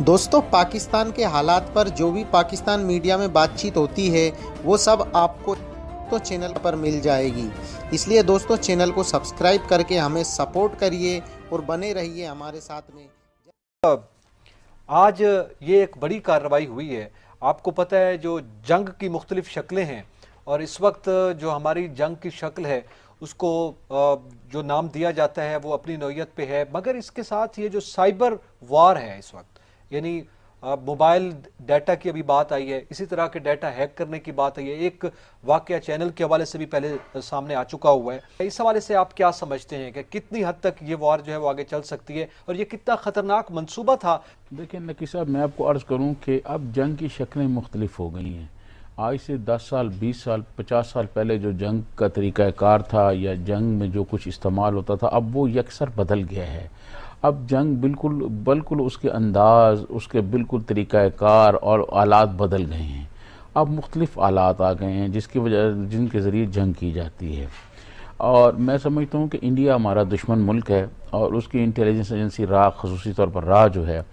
दोस्तों, पाकिस्तान के हालात पर जो भी पाकिस्तान मीडिया में बातचीत होती है वो सब आपको तो चैनल पर मिल जाएगी। इसलिए दोस्तों, चैनल को सब्सक्राइब करके हमें सपोर्ट करिए और बने रहिए हमारे साथ में। आज ये एक बड़ी कार्रवाई हुई है। आपको पता है जो जंग की मुख्तलिफ शक्लें हैं और इस वक्त जो हमारी जंग की शक्ल है उसको जो नाम दिया जाता है वो अपनी नौयत पे है, मगर इसके साथ ये जो साइबर वार है इस वक्त, यानी मोबाइल डाटा की अभी बात आई है, इसी तरह के डाटा हैक करने की बात आई है। एक वाकया चैनल के हवाले से भी पहले सामने आ चुका हुआ है। इस हवाले से आप क्या समझते हैं कि कितनी हद तक ये वार जो है वो आगे चल सकती है और ये कितना ख़तरनाक मंसूबा था? देखिए नकी साहब, मैं आपको अर्ज़ करूं कि अब जंग की शक्लें मुख्तलिफ हो गई हैं। आज से 10 साल, 20 साल, 50 साल पहले जो जंग का तरीक़ाकार था या जंग में जो कुछ इस्तेमाल होता था, अब वो यकसर बदल गया है। अब जंग बिल्कुल उसके अंदाज, उसके बिल्कुल तरीक़ाकार और आलात बदल गए हैं। अब मुख्तलिफ आलात आ गए हैं जिनके ज़रिए जंग की जाती है। और मैं समझता हूँ कि इंडिया हमारा दुश्मन मुल्क है और उसकी इंटेलिजेंस एजेंसी रा, खसूसी तौर पर रा जो है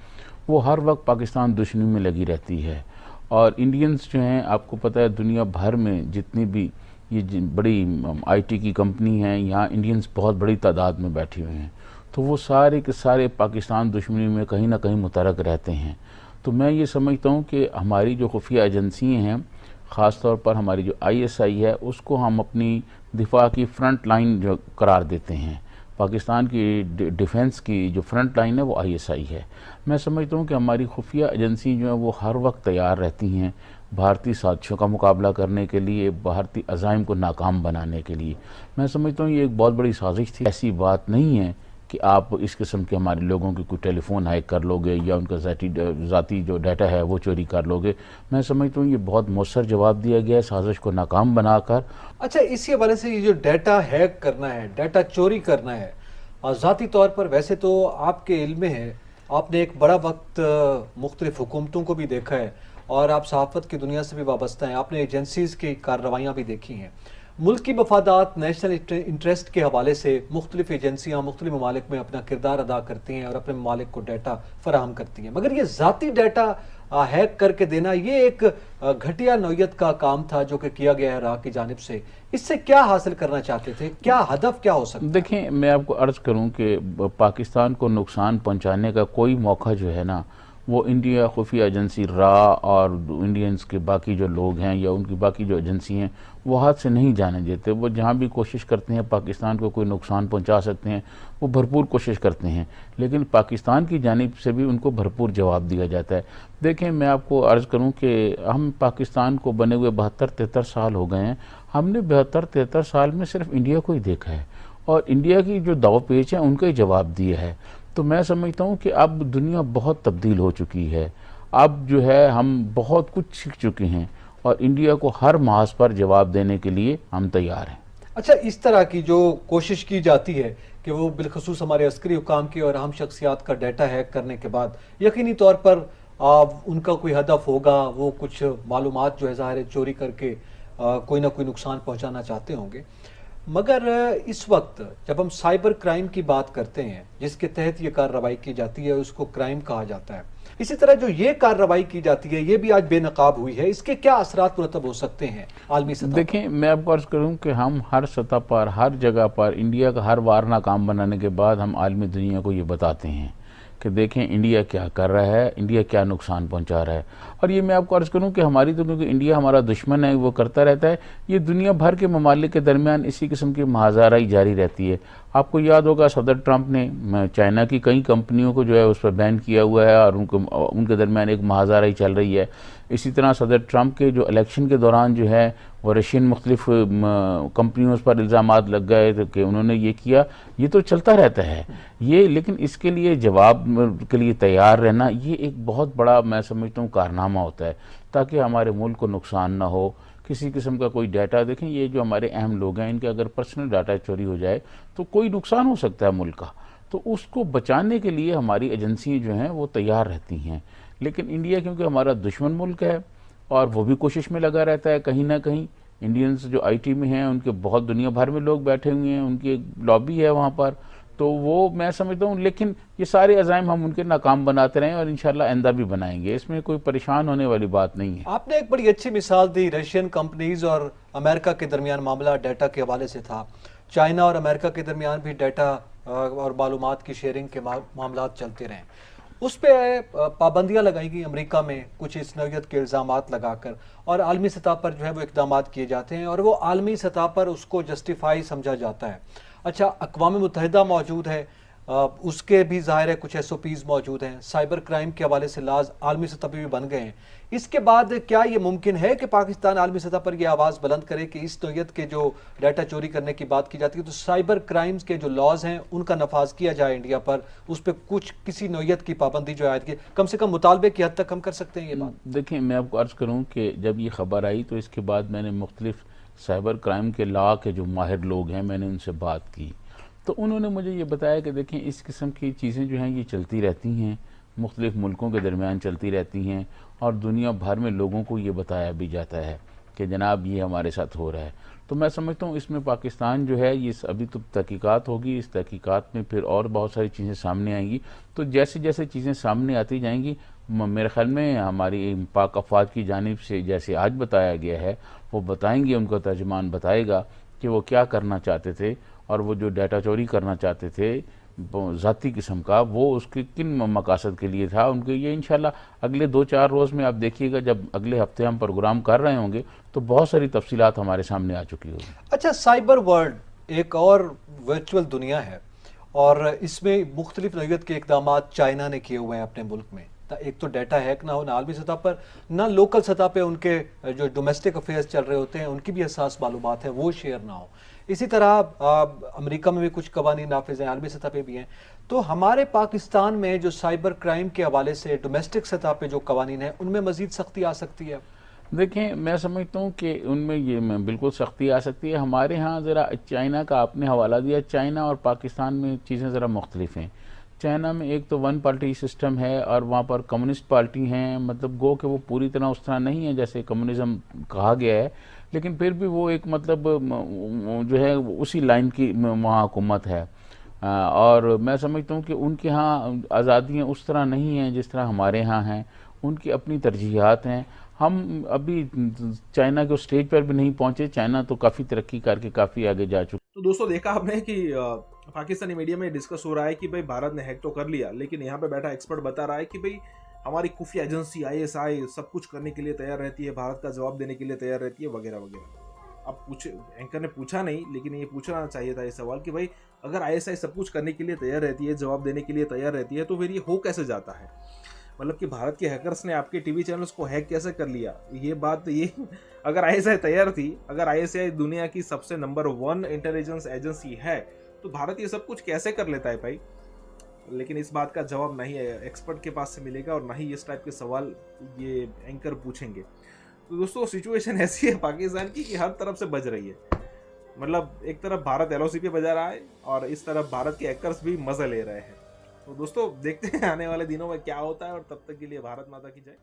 वो हर वक्त पाकिस्तान दुश्मनी में लगी रहती है। और इंडियंस जो हैं, आपको पता है दुनिया भर में जितनी भी ये बड़ी आईटी की कंपनी हैं, यहाँ इंडियंस बहुत बड़ी तादाद में बैठे हुए हैं, तो वो सारे के सारे पाकिस्तान दुश्मनी में कहीं ना कहीं मुतरक रहते हैं। तो मैं ये समझता हूँ कि हमारी जो खुफिया एजेंसी हैं, ख़ास तौर पर हमारी जो ISI है, उसको हम अपनी दिफा की फ्रंट लाइन जो करार देते हैं। पाकिस्तान की डिफेंस की जो फ्रंट लाइन है वो ISI है। मैं समझता हूँ कि हमारी खुफिया एजेंसी जो है वो हर वक्त तैयार रहती हैं भारतीय साजिशों का मुकाबला करने के लिए, भारतीय अज़ाइम को नाकाम बनाने के लिए। मैं समझता हूँ ये एक बहुत बड़ी साजिश थी। ऐसी बात नहीं है कि आप इस किस्म के हमारे लोगों के कोई टेलीफोन हैक कर लोगे या उनका ज़ाती जो डाटा है वो चोरी कर लोगे। मैं समझता हूँ ये बहुत मौसर जवाब दिया गया है साजिश को नाकाम बनाकर। अच्छा, इसी हवाले से ये जो डाटा हैक करना है, डाटा चोरी करना है, ज़ाती तौर पर वैसे तो आपके इल्म में है, आपने एक बड़ा वक्त मुख्तलिफ हुकूमतों को भी देखा है और आप सहाफ़त की दुनिया से भी वाबस्ता हैं, आपने एजेंसीज़ की कार्रवाइयाँ भी देखी हैं। मुल्क की मफादात, नेशनल इंटरेस्ट के हवाले से मुख्तलिफ एजेंसियाँ मुख्तलिफ ममालिक में अपना किरदार अदा करती हैं और अपने ममालिक को डाटा फराहम करती हैं, मगर ये ज़ाती डाटा हैक करके देना ये एक घटिया नौयत का काम था जो कि किया गया है रा की जानिब से। इससे क्या हासिल करना चाहते थे, क्या हदफ क्या हो सकता? देखें, मैं आपको अर्ज़ करूं कि पाकिस्तान को नुकसान पहुंचाने का कोई मौका जो है ना, वो इंडिया खुफिया एजेंसी रा और इंडियंस के बाकी जो लोग हैं या उनकी बाकी जो एजेंसी हैं वो हाथ से नहीं जाने देते। वो जहाँ भी कोशिश करते हैं पाकिस्तान को कोई नुकसान पहुँचा सकते हैं, वो भरपूर कोशिश करते हैं, लेकिन पाकिस्तान की जानिब से भी उनको भरपूर जवाब दिया जाता है। देखें, मैं आपको अर्ज़ करूँ कि हम पाकिस्तान को बने हुए 72-73 साल हो गए हैं। हमने 72-73 साल में सिर्फ इंडिया को ही देखा है और इंडिया की जो दाव पेच है उनका ही जवाब दिया है। तो मैं समझता हूँ कि अब दुनिया बहुत तब्दील हो चुकी है। अब जो है हम बहुत कुछ सीख चुके हैं और इंडिया को हर मास पर जवाब देने के लिए हम तैयार हैं। अच्छा, इस तरह की जो कोशिश की जाती है कि वो बिलखसूस हमारे अस्करी हुकाम की और अहम शख्सियात का डाटा हैक करने के बाद यकीनी तौर पर उनका कोई हदफ होगा, वो कुछ मालूमात जो है ज़ाहिर है चोरी करके कोई ना कोई नुकसान पहुंचाना चाहते होंगे। मगर इस वक्त जब हम साइबर क्राइम की बात करते हैं जिसके तहत ये कार्रवाई की जाती है उसको क्राइम कहा जाता है, इसी तरह जो ये कार्रवाई की जाती है ये भी आज बेनकाब हुई है, इसके क्या असरात मुरतब हो सकते हैं आलमी सतह? देखें, मैं आपको अर्ज़ करूँ कि हम हर सतह पर, हर जगह पर इंडिया का हर वार नाकाम बनाने के बाद हम आलमी दुनिया को ये बताते हैं कि देखें इंडिया क्या कर रहा है, इंडिया क्या नुकसान पहुंचा रहा है। और ये मैं आपको अर्ज़ करूं कि हमारी तो, क्योंकि इंडिया हमारा दुश्मन है, वो करता रहता है, ये दुनिया भर के ममालिक के दरमियान इसी किस्म की महाजाराई जारी रहती है। आपको याद होगा सदर ट्रंप ने चाइना की कई कंपनियों को जो है उस पर बैन किया हुआ है और उनके दरमियान एक महाजाराई चल रही है। इसी तरह सदर ट्रंप के जो इलेक्शन के दौरान जो है वो रशियन मुख्तलिफ कंपनियों पर इल्ज़ामात लग गए थे कि उन्होंने ये किया। ये तो चलता रहता है ये, लेकिन इसके लिए जवाब के लिए तैयार रहना ये एक बहुत बड़ा, मैं समझता हूँ, कारनामा होता है ताकि हमारे मुल्क को नुकसान ना हो। किसी किस्म का कोई डाटा, देखें ये जो हमारे अहम लोग हैं इनके अगर पर्सनल डाटा चोरी हो जाए तो कोई नुकसान हो सकता है मुल्क का, तो उसको बचाने के लिए हमारी एजेंसियाँ जो हैं वो तैयार रहती हैं। लेकिन इंडिया क्योंकि हमारा दुश्मन मुल्क है और वो भी कोशिश में लगा रहता है, कहीं ना कहीं इंडियंस जो IT में हैं उनके बहुत दुनिया भर में लोग बैठे हुए हैं, उनकी एक लॉबी है वहाँ पर, तो वो मैं समझता हूँ, लेकिन ये सारे अज़ाइम हम उनके नाकाम बनाते रहें और इंशाल्लाह आइंदा भी बनाएंगे, इसमें कोई परेशान होने वाली बात नहीं है। आपने एक बड़ी अच्छी मिसाल दी, रशियन कंपनीज और अमेरिका के दरमियान मामला डाटा के हवाले से था। चाइना और अमेरिका के दरमियान भी डाटा और मालूमात की शेयरिंग के मामला चलते रहे। उस पर पाबंदियां लगाई गई अमेरिका में कुछ इस नौयत के इल्ज़ामात लगाकर, और आलमी सतह पर जो है वो इक़दामात किए जाते हैं और वो आलमी सतह पर उसको जस्टिफाई समझा जाता है। अच्छा, अक़वाम मुत्तहिदा मौजूद है, उसके भी ज़ाहिर है कुछ SOPs मौजूद हैं, साइबर क्राइम के हवाले से लाज आलमी सतह पर भी बन गए हैं। इसके बाद क्या ये मुमकिन है कि पाकिस्तान आलमी सतह पर यह आवाज़ बुलंद करे कि इस नौयत के जो डाटा चोरी करने की बात की जाती है तो साइबर क्राइम्स के जो लॉज हैं उनका नफाज किया जाए इंडिया पर, उस पर कुछ किसी नौयत की पाबंदी जो आयद की, कम से कम मुतालबे की हद तक हम कर सकते हैं ये बात? देखिए, मैं आपको अर्ज़ करूँ कि जब ये ख़बर आई तो इसके बाद मैंने मुख्तलिफ साइबर क्राइम के लॉ के जो माहिर लोग हैं मैंने उनसे बात की, तो उन्होंने मुझे ये बताया कि देखें इस किस्म की चीज़ें जो हैं ये चलती रहती हैं, मुख्तलिफ मुल्कों के दरमियान चलती रहती हैं और दुनिया भर में लोगों को ये बताया भी जाता है कि जनाब ये हमारे साथ हो रहा है। तो मैं समझता हूँ इसमें पाकिस्तान जो है ये अभी तो तहकीकात होगी, इस तहकीकात में फिर और बहुत सारी चीज़ें सामने आएंगी। तो जैसे जैसे चीज़ें सामने आती जाएंगी मेरे ख्याल में हमारी पाक अफवाज की जानिब से जैसे आज बताया गया है वो बताएंगे, उनका तर्जमान बताएगा कि वो क्या करना चाहते थे और वो जो डाटा चोरी करना चाहते थे ज़ाती किस्म का, वो उसके किन मकासद के लिए था उनके। ये इंशाल्लाह अगले 2-4 रोज़ में आप देखिएगा, जब अगले हफ्ते हम प्रोग्राम कर रहे होंगे तो बहुत सारी तफसीलात हमारे सामने आ चुकी होगी। अच्छा, साइबर वर्ल्ड एक और वर्चुअल दुनिया है और इसमें मुख्तलिफ नौयत के इकदाम चाइना ने किए हुए हैं अपने मुल्क में। एक तो डाटा हैक ना हो ना आलमी सतह पर, ना लोकल सतह पे उनके जो डोमेस्टिक अफेयर्स चल रहे होते हैं उनकी भी हसास मालूमात है वो शेयर ना हो। इसी तरह अमेरिका में भी कुछ कवानीन नाफिज हैं, आलमी सतह पे भी हैं। तो हमारे पाकिस्तान में जो साइबर क्राइम के हवाले से डोमेस्टिक सतह पे जो कवानीन हैं उनमें मजीद सख्ती आ सकती है? देखें, मैं समझता हूँ कि उनमें ये बिल्कुल सख्ती आ सकती है। हमारे यहाँ ज़रा चाइना का आपने हवाला दिया, चाइना और पाकिस्तान में चीज़ें ज़रा मुख्तलिफ हैं। चाइना में एक तो वन पार्टी सिस्टम है और वहाँ पर कम्युनिस्ट पार्टी हैं, मतलब गो कि वो पूरी तरह उस तरह नहीं है जैसे कम्युनिज़्म कहा गया है, लेकिन फिर भी वो एक मतलब जो है उसी लाइन की वहाँ हुकूमत है। और मैं समझता हूँ कि उनके यहाँ आज़ादियाँ उस तरह नहीं हैं जिस तरह हमारे यहाँ हैं, उनकी अपनी तरजीहात हैं। हम अभी चाइना के स्टेज पर भी नहीं पहुँचे, चाइना तो काफ़ी तरक्की करके काफ़ी आगे जा चुका। तो दोस्तों देखा आपने कि पाकिस्तानी मीडिया में डिस्कस हो रहा है कि भाई भारत ने हैक तो कर लिया, लेकिन यहाँ पे बैठा एक्सपर्ट बता रहा है कि भाई हमारी खुफिया एजेंसी ISI सब कुछ करने के लिए तैयार रहती है, भारत का जवाब देने के लिए तैयार रहती है वगैरह वगैरह। अब पूछे, एंकर ने पूछा नहीं लेकिन ये पूछना चाहिए था ये सवाल कि भाई अगर ISI सब कुछ करने के लिए तैयार रहती है, जवाब देने के लिए तैयार रहती है, तो फिर ये हो कैसे जाता है? मतलब कि भारत के हैकर्स ने आपके टीवी चैनल्स को हैक कैसे कर लिया? ये बात ये अगर ISI तैयार थी, अगर ISI दुनिया की सबसे नंबर 1 इंटेलिजेंस एजेंसी है, तो भारत ये सब कुछ कैसे कर लेता है भाई? लेकिन इस बात का जवाब नहीं है एक्सपर्ट के पास से मिलेगा और ना ही इस टाइप के सवाल ये एंकर पूछेंगे। तो दोस्तों सिचुएशन ऐसी है पाकिस्तान की कि हर तरफ से बज रही है। मतलब एक तरफ भारत LOC पे बजा रहा है और इस तरफ भारत के हैकर्स भी मजा ले रहे हैं। तो दोस्तों देखते हैं आने वाले दिनों में क्या होता है, और तब तक के लिए भारत माता की जय।